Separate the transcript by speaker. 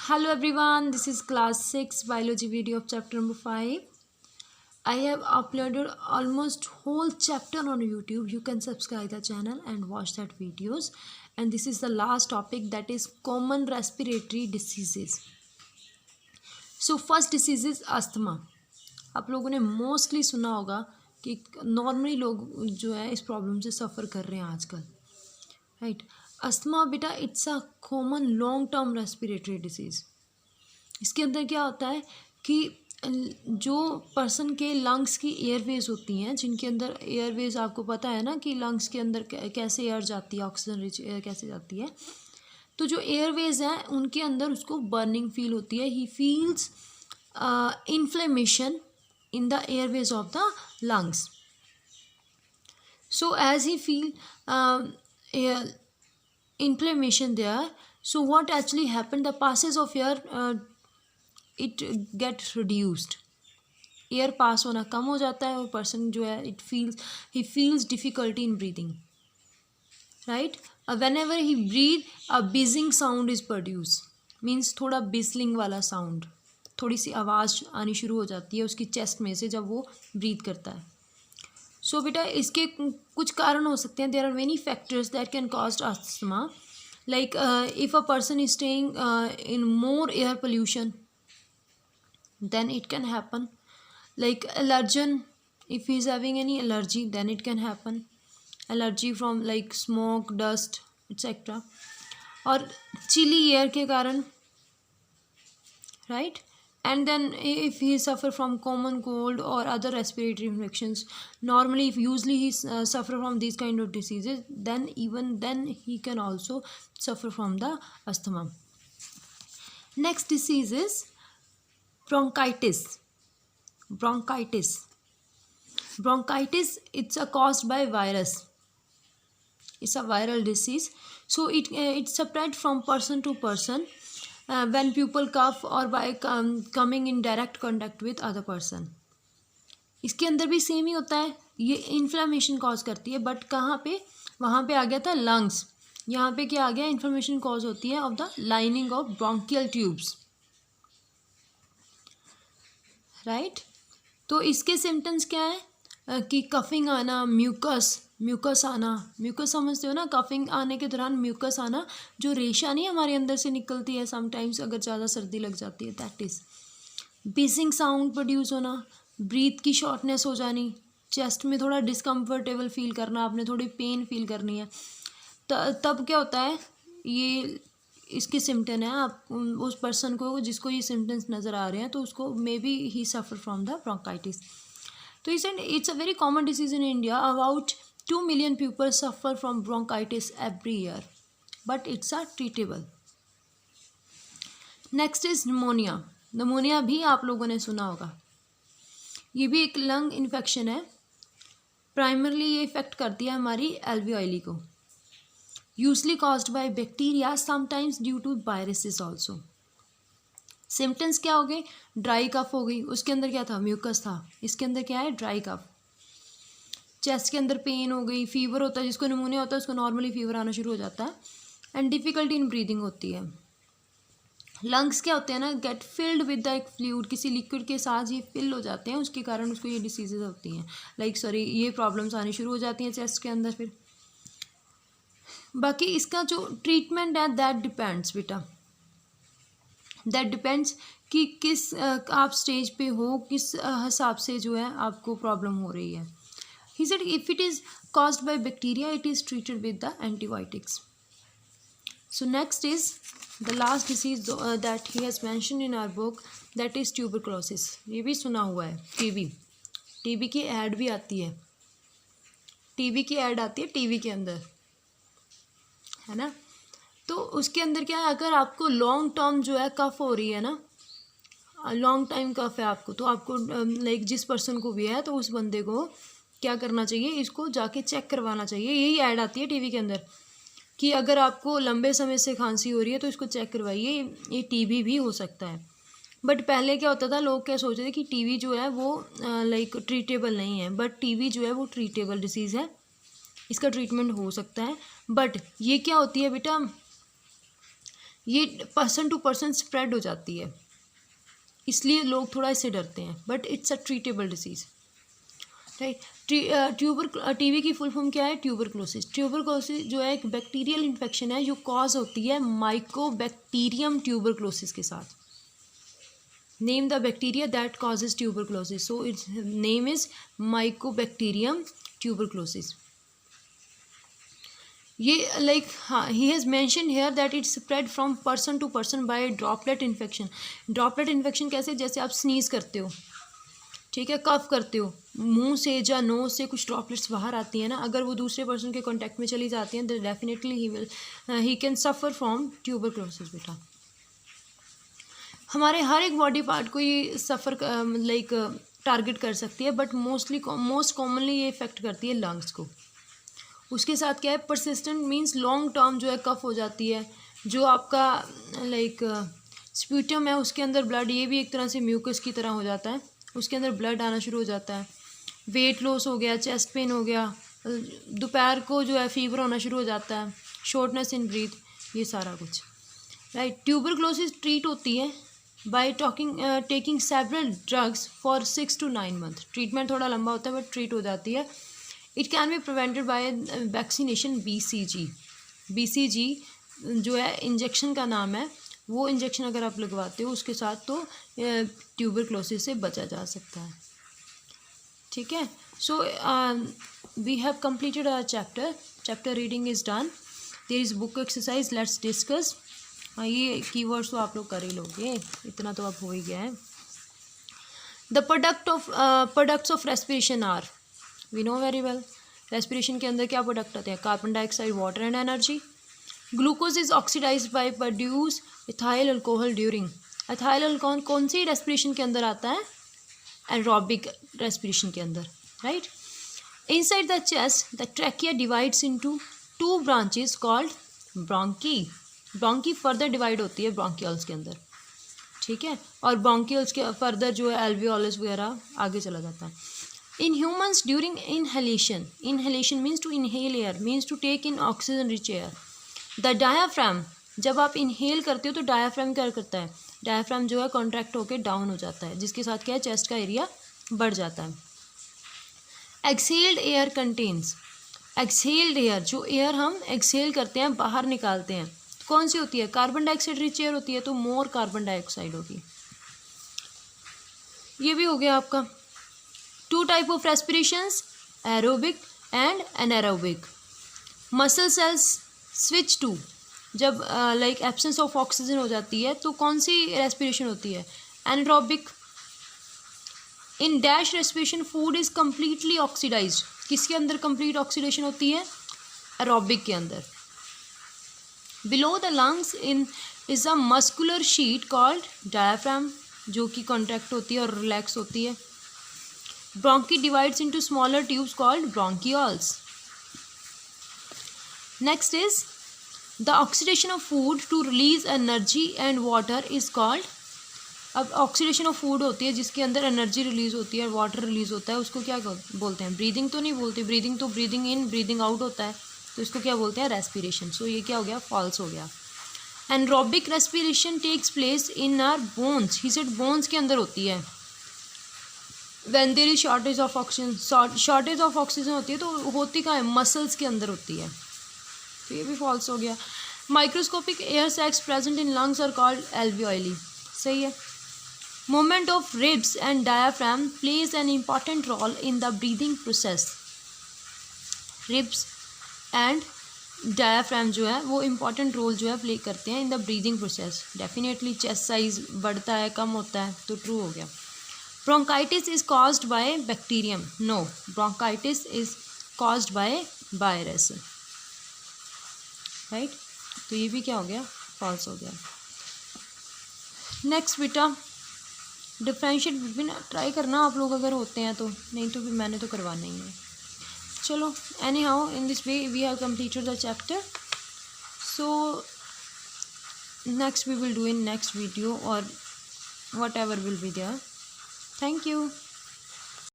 Speaker 1: Hello everyone, this is class 6 biology video of chapter number 5. I have uploaded almost whole chapter on YouTube. You can subscribe the channel and watch that videos. And this is the last topic, that is common respiratory diseases. So first disease is asthma. आप लोगों ने mostly सुना होगा कि normally लोग जो है इस प्रॉब्लम से सफ़र कर रहे हैं आजकल, राइट। अस्थमा बेटा it's a common long term respiratory disease. इसके अंदर क्या होता है कि जो पर्सन के लंग्स की एयरवेज होती हैं, जिनके अंदर एयरवेज आपको पता है ना कि लंग्स के अंदर कैसे एयर जाती है, ऑक्सीजन रिच एयर कैसे जाती है। तो जो एयरवेज हैं उनके अंदर उसको बर्निंग फील होती है। He feels inflammation in the airways of the lungs. So as he feel inflammation there, so what actually happened, the passage of air it get reduced, air pass होना कम हो जाता है और person जो है he feels difficulty in breathing, right. Whenever he breathe a buzzing sound is produced, means थोड़ा whistling वाला sound, थोड़ी सी आवाज़ आनी शुरू हो जाती है उसकी चेस्ट में से जब वो ब्रीथ करता है। सो बेटा इसके कुछ कारण हो सकते हैं। There are many factors that can cause asthma, like if a person is staying in more air pollution then it can happen, like allergen, if he is having any allergy then it can happen, allergy from like smoke, dust etcetera, और chilly air के कारण, right. And then if he suffer from common cold or other respiratory infections, normally if usually he suffer from these kind of diseases, then even then he can also suffer from the asthma. Next disease is bronchitis. Bronchitis it's caused by virus. It's a viral disease, so it spread from person to person when people cough or by coming in direct contact with other person. इसके अंदर भी same ही होता है, ये inflammation cause करती है, but कहाँ पे, वहाँ पे आ गया था लंग्स, यहाँ पे क्या आ गया, इन्फ्लामेशन कॉज होती है of the lining of bronchial tubes, right. तो इसके सिम्टम्स क्या है कि कफिंग आना, म्यूकस आना, म्यूकस समझते हो ना, कफिंग आने के दौरान म्यूकस आना, जो रेशा नहीं हमारे अंदर से निकलती है समटाइम्स अगर ज़्यादा सर्दी लग जाती है, दैट इज़ बीसिंग साउंड प्रोड्यूस होना, ब्रीथ की शॉर्टनेस हो जानी, चेस्ट में थोड़ा डिस्कम्फर्टेबल फील करना, आपने थोड़ी पेन फील करनी है, तब क्या होता है, ये इसके सिम्टम है। आप उस पर्सन को जिसको ये सिम्टम्स नज़र आ रहे हैं तो उसको मे बी ही सफ़र फ्रॉम द ब्रोंकाइटिस। तो it's a very common disease in India, about 2 million people suffer from bronchitis every year, but it's a treatable. Next is pneumonia. Pneumonia भी आप लोगों ने सुना होगा, ये भी एक लंग इन्फेक्शन है। प्राइमरली ये इफेक्ट करती है हमारी एल्वियोली को, usually caused by bacteria, sometimes due to viruses also. Symptoms क्या हो गए, ड्राई कफ हो गई, उसके अंदर क्या था, म्यूकस था, इसके अंदर क्या है, ड्राई कफ। चेस्ट के अंदर पेन हो गई, फीवर होता है, जिसको निमोनिया होता है उसको नॉर्मली फीवर आना शुरू हो जाता है, एंड डिफ़िकल्टी इन ब्रीदिंग होती है। लंग्स क्या होते हैं ना, गेट फिल्ड विद द एक फ्लूइड, किसी लिक्विड के साथ ये फिल हो जाते हैं, उसके कारण उसको ये डिसीजेज होती हैं, ये प्रॉब्लम्स आनी शुरू हो जाती हैं चेस्ट के अंदर। फिर बाकी इसका जो ट्रीटमेंट है दैट डिपेंड्स बेटा, दैट डिपेंड्स कि किस आप स्टेज पे हो, किस हिसाब से जो है आपको प्रॉब्लम हो रही है। He said if it is caused by bacteria, it is treated with the antibiotics. So next is the last disease that he has mentioned in our book, that is tuberculosis. ये भी सुना हुआ है, TB की add भी आती है, TB की ऐड आती है टीवी के अंदर, है ना। तो उसके अंदर क्या है, अगर आपको लॉन्ग टर्म जो है कफ हो रही है ना, लॉन्ग टाइम कफ है आपको, तो आपको लाइक जिस पर्सन को भी है तो उस बंदे को क्या करना चाहिए, इसको जाके चेक करवाना चाहिए। यही ऐड आती है टीवी के अंदर कि अगर आपको लंबे समय से खांसी हो रही है तो इसको चेक करवाइए, ये टीबी भी हो सकता है। बट पहले क्या होता था, लोग क्या सोचते थे कि टीबी जो है वो लाइक ट्रीटेबल नहीं है, बट टीबी जो है वो ट्रीटेबल डिसीज़ है, इसका ट्रीटमेंट हो सकता है। बट ये क्या होती है बेटा, ये पर्सन टू पर्सन स्प्रेड हो जाती है, इसलिए लोग थोड़ा इससे डरते हैं, but it's a treatable disease, right. TB की फुल फॉर्म क्या है? ट्यूबरक्लोसिस। ट्यूबरक्लोसिस जो है एक बैक्टीरियल इन्फेक्शन है जो कॉज होती है माइकोबैक्टीरियम ट्यूबरक्लोसिस के साथ। Name the bacteria that causes tuberculosis, so its name is mycobacterium tuberculosis. ये लाइक हाँ, he has mention here that it spread from person to person by droplet infection. Droplet infection कैसे? जैसे आप sneeze करते हो, ठीक है, कफ करते हो, मुंह से या नोज से कुछ ड्रॉपलेट्स बाहर आती हैं ना, अगर वो दूसरे पर्सन के कांटेक्ट में चली जाती हैं तो definitely he can suffer from tuberculosis. बेटा हमारे हर एक बॉडी पार्ट को ये सफ़र लाइक टारगेट कर सकती है, बट मोस्ट कॉमनली ये इफ़ेक्ट करती है लंग्स को। उसके साथ क्या है? परसिस्टेंट मीन्स लॉन्ग टर्म जो है कफ हो जाती है, जो आपका लाइक स्प्यूटम है उसके अंदर ब्लड, ये भी एक तरह से म्यूकस की तरह हो जाता है, उसके अंदर ब्लड आना शुरू हो जाता है। वेट लॉस हो गया, चेस्ट पेन हो गया, दोपहर को जो है फीवर होना शुरू हो जाता है, शॉर्टनेस इन ब्रीथ, ये सारा कुछ, राइट। ट्यूबरक्लोसिस ट्रीट होती है by taking several drugs for 6 to 9 month। Treatment थोड़ा लंबा होता है बट ट्रीट हो जाती है। It can be prevented by vaccination BCG। BCG जो है इंजेक्शन का नाम है, वो इंजेक्शन अगर आप लगवाते हो उसके साथ तो ट्यूबरक्लोसिस से बचा जा सकता है, ठीक है। So we have completed our chapter reading is done. There is book exercise, let's discuss. हाँ, ये कीवर्ड्स तो आप लोग कर ही लोगे, इतना तो अब हो ही गया है। The products of respiration are, we know very well. Respiration के अंदर क्या प्रोडक्ट आते हैं? Carbon dioxide, water and energy. Glucose is oxidise by produce ethyl alcohol during. Ethyl alcohol कौन सी रेस्पिरेशन के अंदर आता है? एरोबिक रेस्पिरेशन के अंदर, right. Inside the chest the trachea divides into 2 branches called bronchi. Bronchi further divide होती है ब्रोंकियल्स के अंदर, ठीक है, और ब्रोंकियल्स के फर्दर जो है एल्वियोलस वगैरह आगे चला जाता है। In humans during inhalation means to inhale air, means to take in oxygen rich air. The diaphragm, जब आप इनहेल करते हो तो डायाफ्राम क्या करता है? डायाफ्राम जो है कॉन्ट्रैक्ट होकर डाउन हो जाता है, जिसके साथ क्या है? चेस्ट का एरिया बढ़ जाता है। Exhaled air contains, exhaled air, जो एयर हम एक्सहेल करते हैं, बाहर निकालते हैं, कौन सी होती है? कार्बन डाइऑक्साइड रिच एयर होती है, तो मोर कार्बन डाइऑक्साइड होगी। ये भी हो गया आपका। 2 type of respirations, aerobic and anaerobic. Muscle cells switch to, जब लाइक एब्सेंस ऑफ ऑक्सीजन हो जाती है तो कौन सी रेस्पिरेशन होती है? Anaerobic. In dash respiration food is completely oxidised, किसके अंदर कंप्लीट ऑक्सीडेशन होती है? एरोबिक के अंदर। Below the lungs in is a muscular sheet called diaphragm, जो कि कॉन्ट्रैक्ट होती है और रिलैक्स होती है। Bronchi divides into smaller tubes called bronchioles. Next is the oxidation of food to release energy and water is called. अब oxidation of food होती है जिसके अंदर एनर्जी रिलीज होती है और वाटर रिलीज होता है, उसको क्या बोलते हैं? ब्रीदिंग तो नहीं बोलते, ब्रीदिंग तो ब्रीदिंग इन ब्रीदिंग आउट होता है, तो इसको क्या बोलते हैं? रेस्पिरेशन। सो ये क्या हो गया? फॉल्स हो गया। Anaerobic respiration takes place in our bones, he said bones के अंदर होती है। When there is shortage of oxygen, shortage of oxygen होती है तो होती कहाँ है? मसल्स के अंदर होती है, तो ये भी फॉल्स हो गया। Microscopic air sacs present in lungs are called alveoli, सही है। Movement of ribs and diaphragm plays an important role in the breathing process. Ribs and diaphragm जो है वो इम्पॉर्टेंट रोल जो है प्ले करते हैं in the breathing process. Definitely chest size बढ़ता है, कम होता है, तो ट्रू हो गया। Bronchitis is caused by bacterium, no, bronchitis is caused by virus, right. तो ये भी क्या हो गया? फॉल्स हो गया। नेक्स्ट बेटा, डिफरेंशिएट बिटवीन, ट्राई करना आप लोग अगर होते हैं तो, नहीं तो फिर मैंने तो करवाना ही है। चलो, anyhow in this way we have completed the chapter, so next we will do in next video और whatever will be there. Thank you.